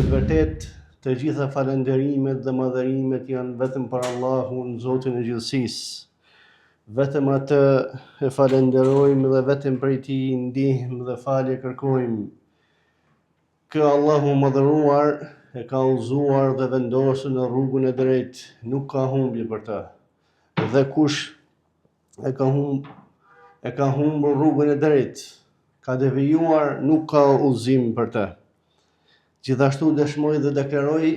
të vërtet të gjitha falënderimet dhe madhërimet janë vetëm për Allahun, Zotin e gjithësisë. Vetëm atë e falenderojmë dhe vetëm prej tij ndihmë dhe falje kërkojmë. Kë Allahu madhëruar e ka udhëzuar dhe vendosur në rrugën e drejtë, nuk ka humbje për të. Dhe kush e ka humbur rrugën e drejtë, ka devijuar, nuk ka udhëzim për të. Gjithashtu dëshmoj dhe deklaroj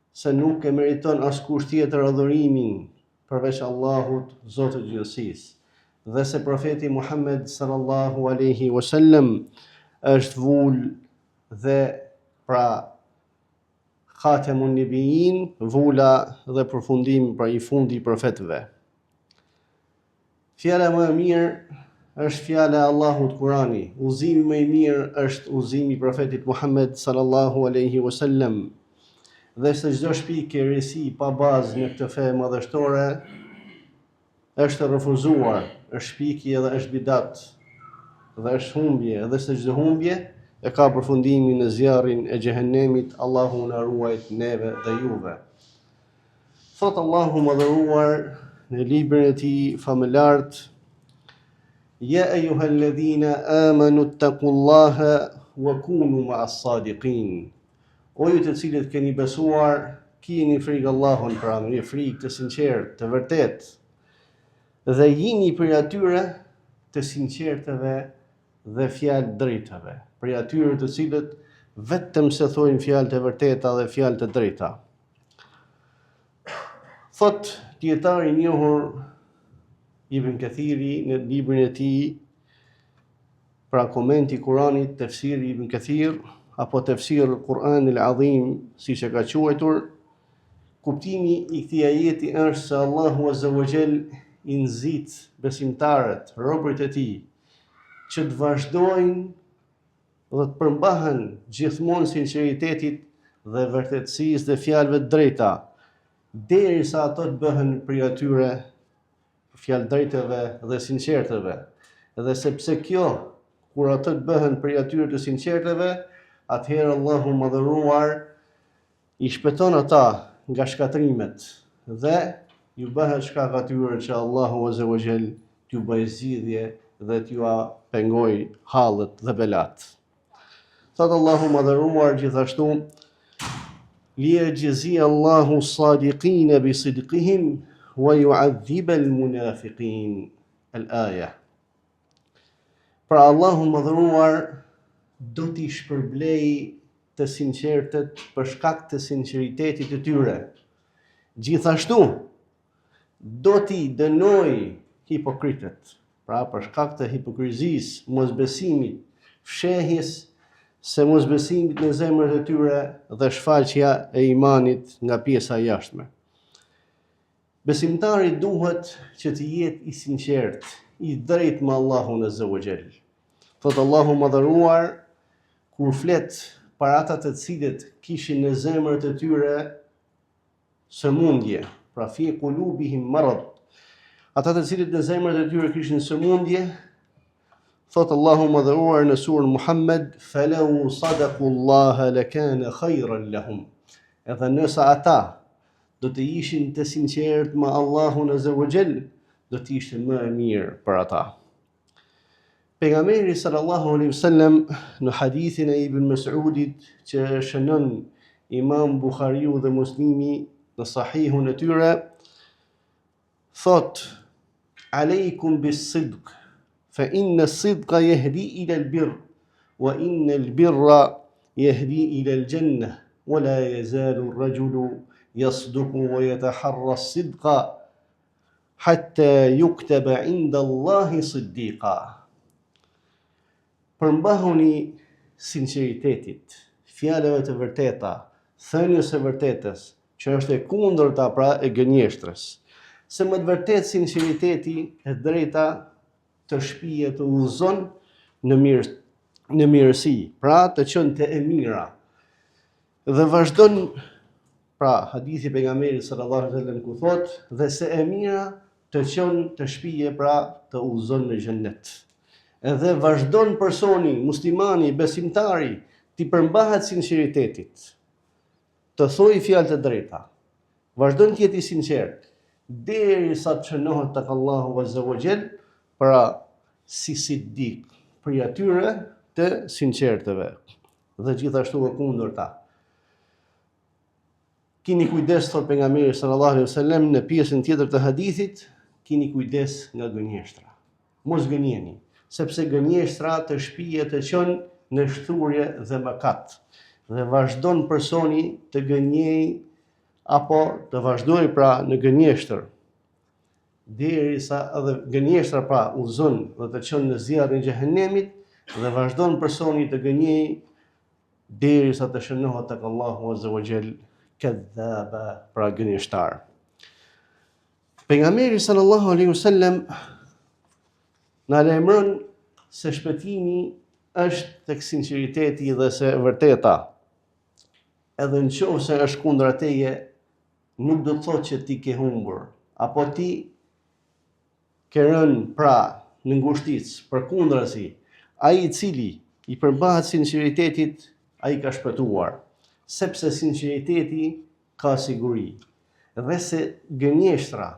se nuk e meriton askush tjetër adhurimin përveç Allahut, Zotit të gjithësisë, dhe se profeti Muhammed sallallahu alaihi wasallam është vul dhe pra Khatemun Nebiyin, vula dhe përfundim pra i fundi i profetëve. Fjala më e mirë është fjala e Allahut Kurani. Udhëzimi më i mirë është udhëzimi i profetit Muhammed sallallahu alaihi wasallam. Dhe se çdo shpikje risi pa bazë në këtë fe madhështore është refuzuar, është shpikje dhe është bidat dhe është humbje, dhe se çdo humbje e ka përfundimin në zjarrin e xhehenemit. Allahu na ruajt neve dhe juve. Thot Allahu madhëruar në librin e tij famëlart: Ja ejuhalladhina amanu ittaqullaha wa kunu ma'as sadiqin. O ju të cilët keni besuar, keni frikë Allahun, pra një frikë të sinqertë, të vërtetë, dhe jini për atyre të sinqertëve dhe fjalë drejtave, për atyre të cilët vetëm se thojnë fjalë të vërteta dhe fjalë të drejta. Thot dietari i njohur Ibn Kathiri në librin e tij, pra komenti i Kuranit, tefsiri Ibn Kathir, apo tefsir al-Quran al-Azim, siç e ka quajtur, kuptimi i këtij ajeti është se Allahu Azza wa Jall i nxit besimtarët, robërit e tij, që të vazhdojnë dhe të përmbahen gjithmonë sinqeritetit dhe vërtetësisë dhe fjalëve të drejta, derisa ato të bëhen prej atyre fjalë drejtave dhe sinqertave. Dhe sepse kjo, kur ato të bëhen prej atyre të sinqertave, atëherë Allahu madhëruar i shpëton ata nga shkatrimet dhe ju bëhet shkak atyre që Allahu Azza wa Jall t'ju bëjë zgjidhje dhe t'ju pengoj hallet dhe belat. Thot Allahu madhëruar gjithashtu: liyajzi Allahu as-sadiqina bi sidqihim wa yu'adhiba al-munafiqin. Al-aya. Pra Allahu madhëruar do t'i shpërblej të sinqertët për shkak të sinqeritetit të tyre. Gjithashtu, do t'i dënoj hipokritët, pra për shkak të hipokrizisë, mosbesimit, fshehjes së mosbesimit në zemrat e tyre dhe shfaqja e imanit nga pjesa e jashtme. Besimtari duhet që të jetë i sinqert, i drejtë me Allahun Azza wa Jall. Thot Allahu madhëruar, kur flet për ata të cilët kishin në zemrat e tyre sëmundje, pra fi qulubihim marad, ata të cilët në zemrat e tyre kishin sëmundje, thot Allahu madhëruar në surën Muhammed: falau sadaqullaha lakana khayran lahum. Edhe nëse ata do të ishin të sinqertë me Allahun Azza wa Jall, do të ishte më e mirë për ata. Pejgamberi sallallahu alaihi wasallam në hadithin e Ibn Mas'udit që shënon Imam Buhariu dhe Muslimi në sahihun e tyre, thot: aleikum bis-sidq fa inna as-sidqa yahdi ila al-birr wa inna al-birra yahdi ila al-jannah wa la yazalu ar-rajulu yasduqu wa yataharra as-sidqa hatta yuktaba 'inda Allahi siddiqa. Përmbahuni sinqeritetit, fjalëve të vërteta, thënies së vërtetës, që është e kundërta pra e gënjeshtrës. Se më të vërtet sinqeriteti e drejta të shpihet të udhëzon në mirësi, pra të qenë të e mira. Dhe vazhdon pra hadithi pejgamberit sallallahu alaihi wasallam ku thot: dhe se e mira të qenë të shpihe pra të udhëzon në xhennet. Edhe vazhdon personi, muslimani, besimtari, ti përmbahet sinqeritetit, të thoi fjalë të drejta, vazhdon të jeti sinqert, derisa të shënohet tek Allahu Azza wa Jall, pra si siddiq, për atyre të sinqertëve, dhe gjithashtu e kundërta. Kini kujdes, thot pejgamberi sallallahu alaihi wasallam në pjesën tjetër të hadithit, kini kujdes nga gënjeshtra. Mos gënjeni, sepse gënjeshtra të shpihet të qenë në shturje dhe mëkat. Dhe vazhdon personi të gënjej apo të vazhdoj pra në gënjeshtër. Derisa edhe gënjeshtra pra udhëzon dhe të çon në zjarrin e xhehenemit dhe vazhdon personi të gënjej derisa të shënohet tek Allahu Azza wa Jall kadhaba, pra gënjeshtar. Pejgamberi sallallahu alaihi wasallam na lajmëron se shpëtimi është tek sinqeriteti dhe se vërteta. Edhe nëse është kundër teje, nuk do të thotë që ti ke humbur, apo ti ke rënë pra në ngushticë, përkundrazi, ai i cili i përmbahet sinqeritetit, ai ka shpëtuar, sepse sinqeriteti ka siguri. Dhe se gënjeshtra,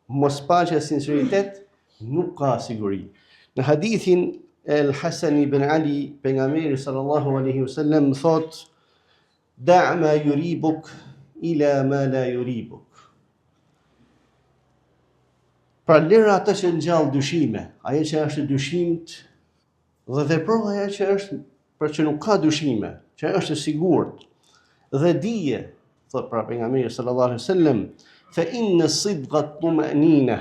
mospaqja sinqeritet, nuk ka siguri. Në hadithin El Hasan ibn Ali, pejgamberi sallallahu alaihi wasallam thot: "Da' ma yuribuk ila ma la yuribuk." Pra lëra atë që ngjall dyshime, ajo që është dyshimt, dhe veproj ajo që është për që nuk ka dyshime, që është e sigurt. Dhe dije, thot pra pejgamberi sallallahu alaihi wasallam, fa inna as-sidqa tuma'nina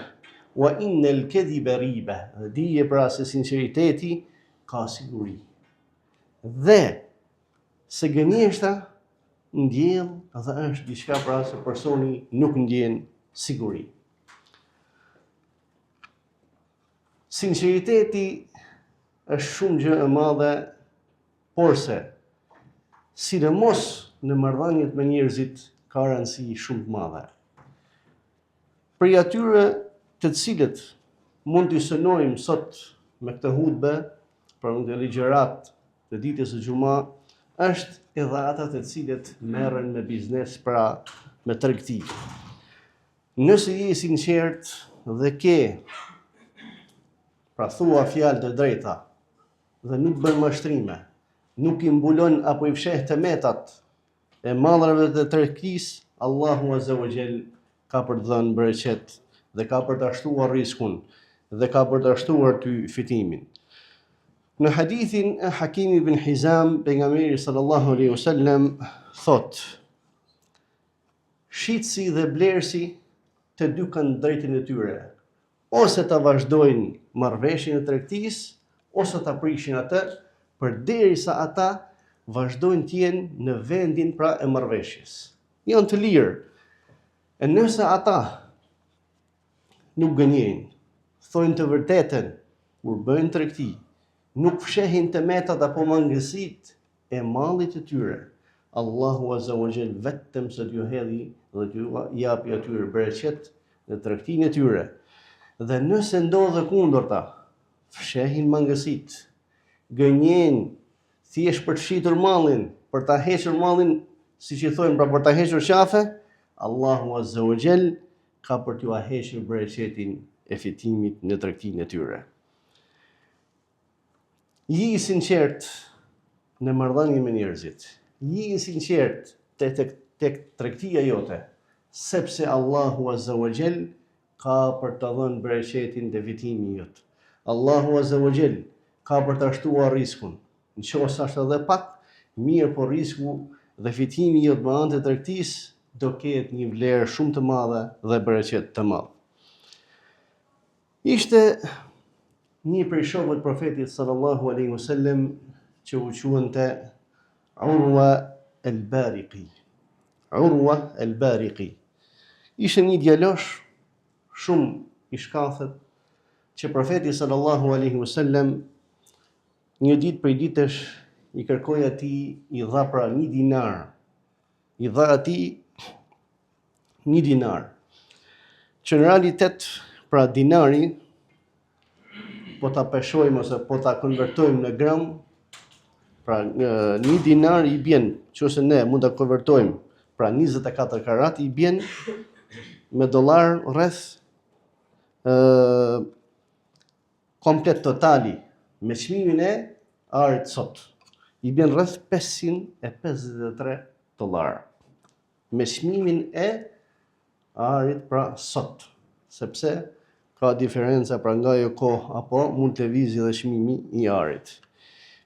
wa inna al-kadhiba riba. Dhe dije pra se sinqeriteti ka siguri. Dhe se gënjeshtra ndjell dhe është diçka pra se personi nuk ndjen siguri. Sinqeriteti është shumë gjë e madhe, porse sidomos në marrëdhëniet me njerëzit ka rëndësi shumë të madhe. Për atyre të cilët mund t'i synojmë sot me këtë hutbe, për në ligjërat të ditës së Xuma, është edhe ata të cilët merren me biznes, pra me tregti. Nëse je i sinqert dhe ke, pra thua fjalë të drejta dhe nuk bën mashtrime, nuk i mbulon apo i fsheh temetat e mallrave të tregtisë, Allahu Azza wa Jall ka për të dhënë bereqet dhe ka për të shtuar riskun dhe ka për të shtuar ty fitimin. Në hadithin e Hakim ibn Hizam, pejgamberi sallallahu alaihi wasallam thot: "Shitsi dhe blersi të dy kanë drejtin e tyre, ose ta vazhdojnë marrëveshjen e tregtisë, ose ta prishin atë, përderisa ata vazhdojnë të jenë në vendin pra e marrëveshjes. Janë të lirë. E nëse ata nuk gënjejnë, thojnë të vërtetën kur bëjnë tregti, nuk fshehin temetat apo mangësitë e mallit të tyre, Allahu Azza wa Jall vetëm se t'ju hedhi dhe t'ju japi atyre bereqet në tregtinë e tyre. Dhe nëse ndodhe kundërta, fshehin mangësitë, gënjejnë thjesht për të shitur mallin, për ta hequr mallin, siç i thojnë, pra për ta hequr qafe, Allahu Azza wa Jall ka për t'ju hequr bereqetin e fitimit në tregtinë e tyre. Ji i sinqert në marrëdhënie me njerëzit. Ji i sinqert tek tregtia jote, sepse Allahu Azza wa Jall ka për të dhënë bereqetin te fitimi jot. Allahu Azza wa Jall ka për të shtuar riskun. Nëse është edhe pak, mirë, po risku dhe fitimi jot me anë të tregtisë do ketë një vlerë shumë të madhe dhe bereqet të madh. Ishte një prej shokëve të profetit sallallahu alaihi wasallam që u quante Urwa al-Bariqi. Urwa al-Bariqi. Ishte një djalosh shumë i shkallët që profeti sallallahu alaihi wasallam një ditë prej ditësh i kërkoi atij, i dha pra 1 dinar. I dha atij 1 dinar. Që në realitet pra dinari, po ta peshojmë ose po ta konvertojmë në gram, Pra 1 dinar i bjen, nëse ne mund ta konvertojmë, pra 24 karat i bjen me dollar rreth komplet totali me çmimin e arit sot i bjen rreth $553 me çmimin e arit pra sot, sepse ka diferenca pra nga ajo kohë apo mund të lëvizë dhe çmimi i arit.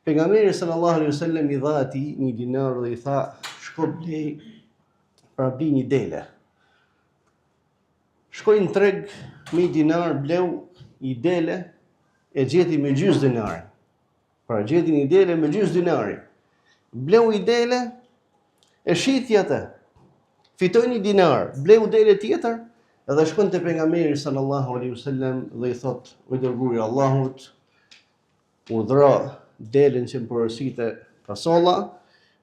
Pejgamberi sallallahu alaihi wasallam i dha atij 1 dinar dhe i tha, shko blej pra bli një dele. Shkoi në treg me 1 dinar, bleu i dele e gjeti me gjys dinari. Pra gjeti një dele me gjys dinari. Bleu i dele e shiti atë. Fitoi 1 dinar, bleu dele tjetër edhe shkon te pejgamberi sallallahu alaihi wasallam dhe i thot: "O dërguari i Allahut, udhëro delen që më porosite fasolla,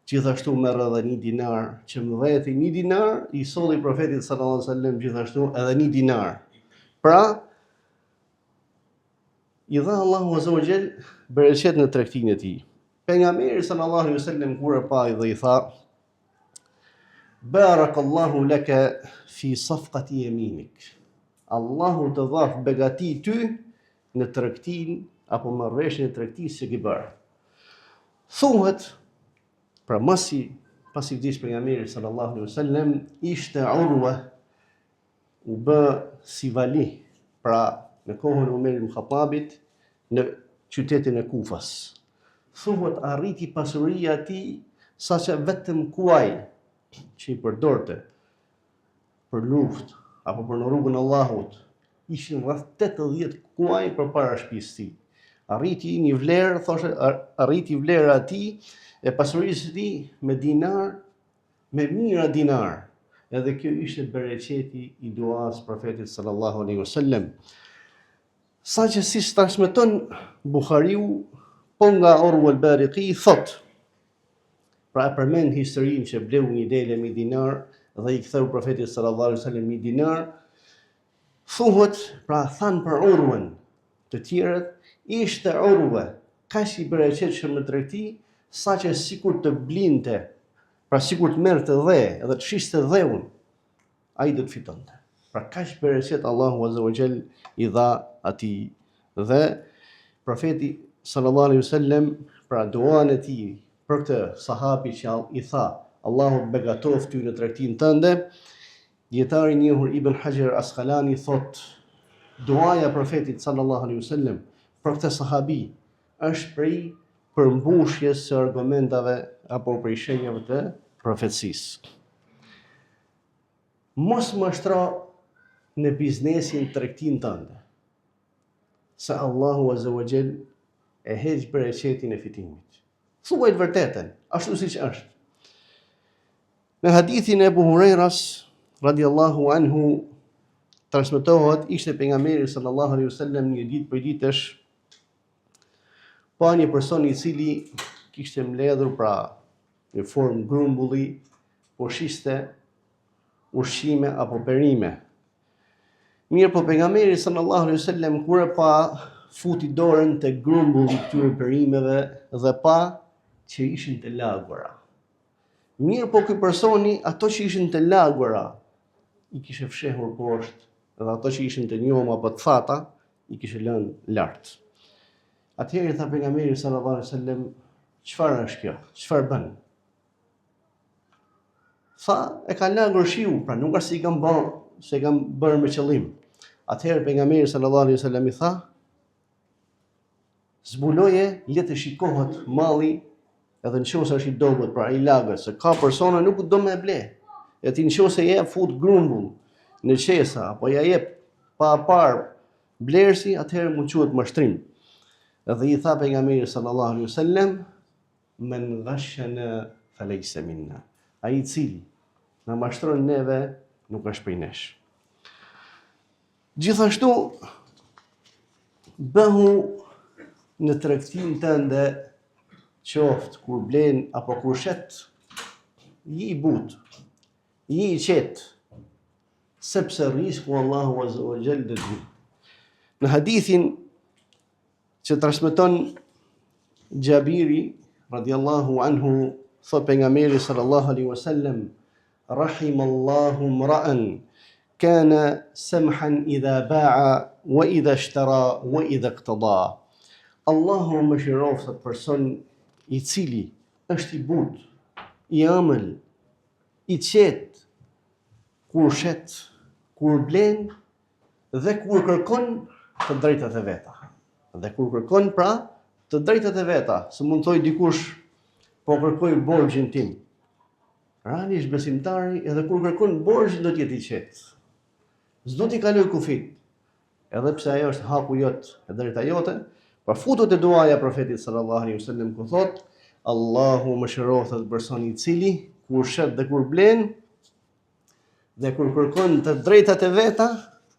gjithashtu merr edhe 1 dinar që më dheti 1 dinar, i solli profetit sallallahu alaihi wasallam gjithashtu edhe 1 dinar." Pra i dha Allahu azza wa jall bereqet në tregtinë e tij. Pejgamberi sallallahu alaihi wasallam kur e pa dhe i tha: "Barakallahu laka fi safqati yaminik." Allahu të dhaf begati ty në tregtinë apo marrëveshjen e tregtisë që ke bërë. Thuhet, pra pasi vdiq pejgamberi sallallahu alaihi wasallam, ishte Urwa u bë si vali, pra në kohën e Omer ibn Khattabit në qytetin e Kufas. Thuhet arriti pasuria e tij saqë vetëm kuaj që i përdorte për luftë apo për në rrugën e Allahut ishin rreth 80 kuaj përpara shtëpisë së tij. Arriti një vlerë, thoshe, arriti vlera e tij e pasurisë së tij me dinar, me mijëra dinar. Edhe kjo ishte bereqeti i duas profetit sallallahu alaihi wasallam. Saqë si transmeton Buhariu, po nga Urwa al-Bariqi thot, pra e përmend historinë që bleu një dele me dinar dhe i ktheu profetit sallallahu alaihi wasallam 1 dinar. Thuhet, pra than për Urwan të tjerët, ishte Urwa kaq i bereqetshëm në tregti, saqë sikur të blinte, pra sikur të merrte dhe edhe të shiste dheun, ai do të fitonte. Pra kaq bereqet Allahu azza wa jall i dha atij. Dhe profeti sallallahu alaihi wasallam pra duan e tij për këtë sahabi që i tha: "Allahu të begatoft ty në tregtinë tënde." Dietari i njohur Ibn Hajar Asqalani thot, duaja profetit sallallahu alaihi wasallam për këtë sahabi është prej përmbushjes së argumentave apo prej shenjave të profecisë. Mos mashtro në biznesin tregtinë tënde, se Allahu azza wa jall e heq bereqetin e fitimit. Thuaj të vërtetën, ashtu siç është. Në hadithin e Abu Hurairas radiallahu anhu transmetohet, ishte pejgamberi sallallahu alaihi wasallam një ditë për ditësh pa një person i cili kishte mbledhur pra në formë grumbulli, po shiste ushqime apo perime. Mirë, po pejgamberi sallallahu alaihi wasallam kur e pa, futi dorën te grumbulli i këtyre perimeve dhe pa që ishin të lagura. Mirë, po ky personi ato që ishin të lagura i kishte fshehur poshtë dhe ato që ishin të njoma apo të thata i kishte lënë lart. Atëherë tha pejgamberi sallallahu alaihi wasallam, çfarë është kjo? Çfarë bën? Tha, e ka lagur shiu, pra nuk është se i kam bërë me qëllim. Atëherë pejgamberi sallallahu alaihi wasallam i tha, zbuloje, le të shikohet malli, edhe nëse është i dobët, pra i lagët, se ka persona nuk do me ble. E ti nëse je fut grumbull në qesa apo ja jep pa par blersi, atëherë mund quhet mashtrim. Edhe i tha pejgamberi sallallahu alaihi wasallam, men ghashana falaysa minna. Ai i cili na mashtron neve nuk është prej nesh. Gjithashtu bëhu në tregtinë tënde, qoftë kur blen apo kur shet, je i butë, je i qetë, sepse risku Allahu azza wa jall do të vi. Në hadithin që transmeton Gjabiri radiallahu anhu, thot pejgamberi sallallahu alaihi wasallam, rahimallahu imra'an kana samhan idha ba'a wa idha ishtara wa idha iqtada. Allahu mëshiroft atë person i cili është i butë, i ëmël, i qetë, kur shet, kur blen dhe kur kërkon të drejtat e veta. Dhe kur kërkon pra të drejtat e veta, se mund thoj dikush, po kërkoj borxhin tim. Realisht besimtari edhe kur kërkon borxhin do t'jetë i qetë. S'do t'i kaloj kufit. Edhe pse ajo është haku jot e drejta jote, pa futur te duaja profetit sallallahu alaihi wasallam ku thot, Allahu mëshiroft atë person i cili kur shet dhe kur blen dhe kur kërkon të drejtat e veta,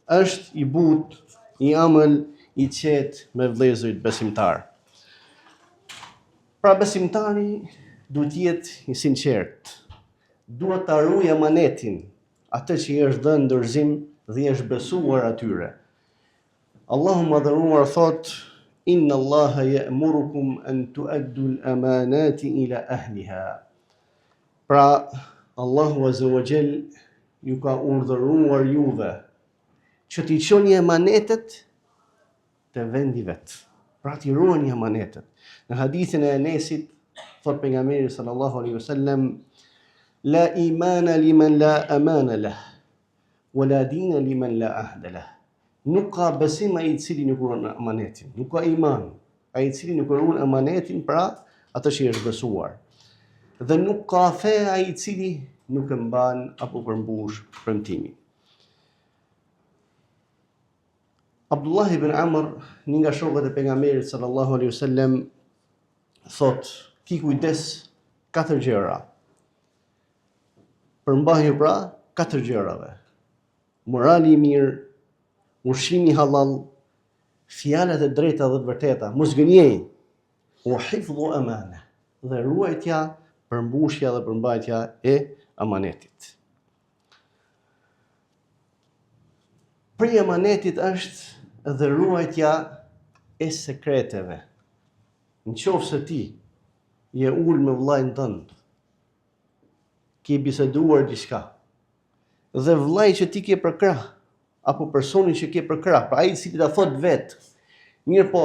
është i butë, i ëmël, i qetë me vëllezërit besimtar. Pra besimtari duhet jetë i sinqert. Duhet ta ruajë amanetin, atë që i është dhënë ndërzim dhe i është besuar atyre. Allahu madhëruar thot, inna Allaha ya'murukum an tu'addu al-amanati ila ahliha. Pra Allahu azza wa jall ju ka urdhëruar juve që t'i çoni emanetet te vendi vet. Pra t'i ruani emanetet. Në hadithin e Enesit thot pejgamberi sallallahu alaihi wasallam, la imana liman la amana lah, wala dina liman la ahda lah. Nuk ka besim ai i cili nuk ruan amanetin. Nuk ka iman ai i cili nuk ruan amanetin, pra atë që është besuar. Dhe nuk ka fe ai i cili nuk e mban apo përmbush premtimin. Abdullah ibn Amr, një nga shokët e pejgamberit sallallahu alaihi wasallam, thot, ki kujdes 4 gjëra. Përmbahju pra 4 gjërave. Morali i mirë, ushqimi halal, fjalët e drejta dhe të vërteta, mos gënjej, u hifdhu amana, dhe ruajtja, përmbushja dhe përmbajtja e amanetit. Prej amanetit është dhe ruajtja e sekreteve. Në qoftë se ti je ul me vllajën tënd, ke biseduar diçka, dhe vllai që ti ke për krah, apo personi që ke për krah, pra ai i cili ta thot vet, mirë po,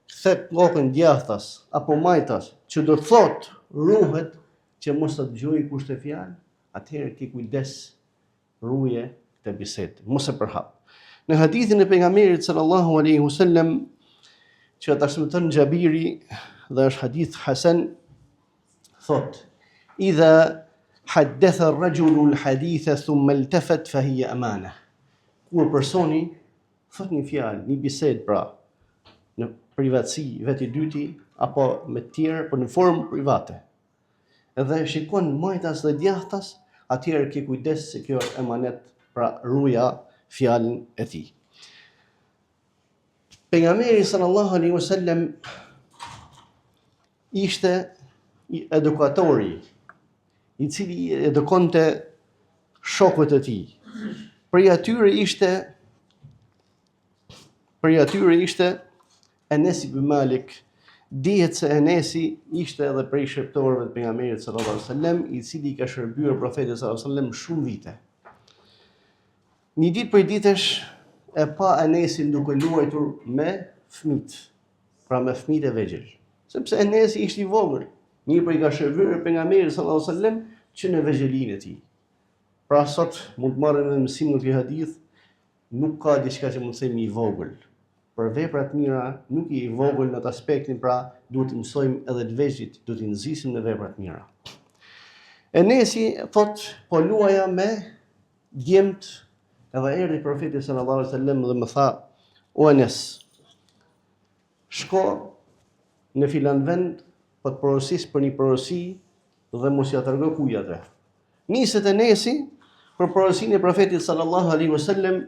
kthe kokën djathtas apo majtas, që do të thot, ruhet që mos ta dëgjojë kush të fjalë, atëherë ki kujdes, ruje këtë bisedë, mos e përhap. Në hadithin e pejgamberit sallallahu alaihi wasallam, që transmeton Xhabiri dhe është hadith hasan, thot, idha haddatha ar-rajulu al-haditha thumma iltafat fa hiya amana. Kur personi thot një fjalë, një bisedë pra, në privatësi, veti dyti, apo me të tjerë, por në formë private, edhe shikon majtas dhe djathtas, atëherë ke kujdes se kjo është emanet, pra ruja fjalën e tij. Pejgamberi sallallahu alaihi wasallam ishte edukatori, i cili edukonte shokët e tij. Prej atyre ishte Enes ibn Malik. Dihet se Enesi ishte edhe prej shërptorëve të pejgamberit sallallahu alaihi wasallam, i cili ka shërbyer profetit sallallahu alaihi wasallam shumë vite. Një ditë prej ditësh e pa Enesin duke luajtur me fëmijët, pra me fëmijët e vegjël, sepse Enesi ishte i vogël, një prej ka shërbyer pejgamberit sallallahu alaihi wasallam që në vegjëlinë e tij. Pra sot mund të marrim edhe mësim në këtë hadith, nuk ka diçka që mund të themi i vogël. Për veprat mira nuk i vogël në atë aspektin, pra duhet të mësojmë edhe të vegjëlit, duhet të nxisim në veprat mira. Enesi thot, po luaja me djemt, edhe erdhi profeti sallallahu alaihi wasallam dhe më tha, o Enes, shko në filan vend, po të porosis për një porosi dhe mos ja tërgo kujave. Niset Enesi për porosinë e profetit sallallahu alaihi wasallam,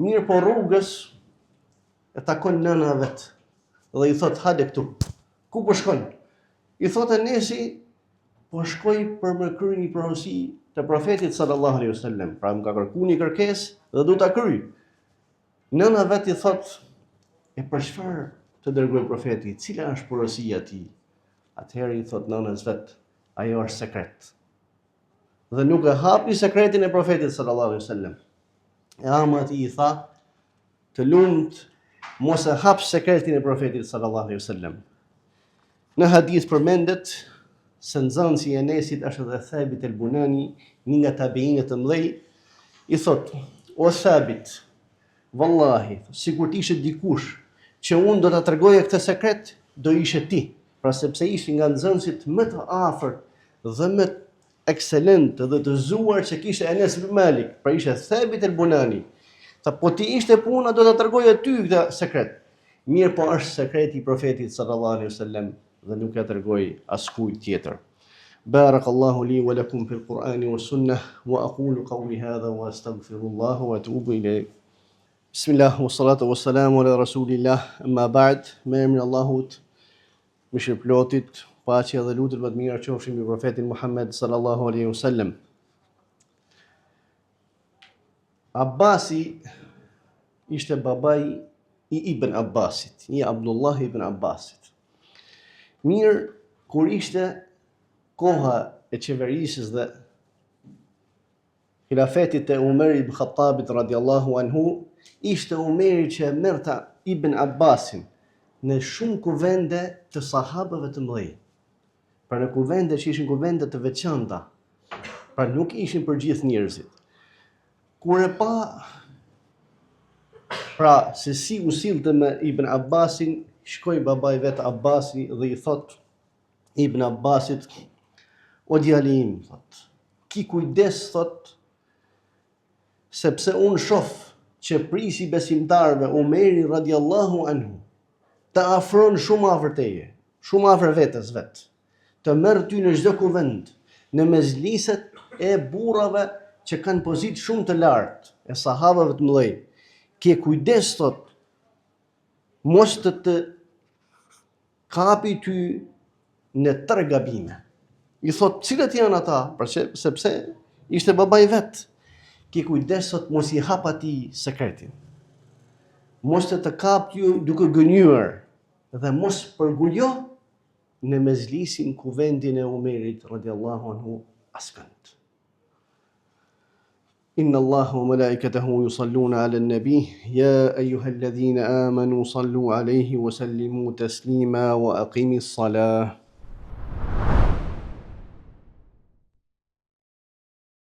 mirë po rrugës e takon nëna vet dhe i thot, hajde këtu. Ku po shkon? I thot Enesi, po shkoj për më kry një porosi të profetit sallallahu alaihi wasallam, pra më ka kërkuar një kërkesë dhe do ta kryj. Nëna vet i thot, e për çfarë të dërgoi profeti? Cila është porosia e tij? atëherë i thot nënës vet, ajo është sekret. Dhe nuk e hapi sekretin e profetit sallallahu alaihi wasallam. E ama ati i tha, të lumt mos e hap sekretin e profetit sallallahu alaihi wasallam. Në hadith përmendet se nxënësi i Enesit është edhe Thabit el-Bunani, një nga tabiinët të mëdhej, i thot, o Thabit, vallahi, sikur të ishte dikush që unë do ta tregoja këtë sekret, do ishe ti, pra sepse ishi nga nxënësit më të afërt dhe më ekselent dhe të zuar që kishte Enes ibn Malik, pra ishte Thabit el-Bunani. Tha, po ti ishte puna, do ta tregoja ty këtë sekret. Mirë, po është sekreti i profetit sallallahu alaihi wasallam dhe nuk e tregoj askujt tjetër. Barakallahu li wa lakum fil Qur'ani was sunnah wa aqulu qawli hadha wa astaghfirullah wa atubu ilayh. Bismillah wa salatu wa salamu ala rasulillah. Amma ba'd, me emrin e Allahut, mëshirëplotit, paqja dhe lutjet më të mira qofshin mbi profetin Muhammed sallallahu alaihi wasallam. Abbasi ishte babai i Ibn Abbasit, i Abdullah ibn Abbasit. Mirë, kur ishte koha e qeverisjes dhe khilafetit e Umar ibn Khattabit radiallahu anhu, ishte Umeri që merrte Ibn Abbasin në shumë kuvende të sahabëve të mëdhenj. Pra në kuvende që ishin kuvende të veçanta, pra nuk ishin për gjithë njerëzit. Kur e pa pra se si u sillte me Ibn Abbasin, shkoi babai vet Abbasi dhe i thot Ibn Abbasit, o djali im, thot, ki kujdes, thot, sepse unë shoh që prisi besimtarve Umeri radiallahu anhu të afron shumë afër teje, shumë afër vetes vet, të merr ty në çdo kuvend, në mezliset e burrave që kanë pozitë shumë të lartë, e sahabëve të mëdhenj. Ke kujdes, thot, mos të kapi ty në tërë gabime. I thot, cilët janë ata? Sepse ishte babai vet. Ke kujdes, thot, mos i hap atij sekretin. Mos të kap ty duke gënjur dhe mos përgulo në mezlisin kuvendin e Umerit radiallahu anhu askënd. إن الله وملائكته يصلون على النبي يا أيها الذين آمنوا صلوا عليه وسلموا تسليما وأقيموا الصلاة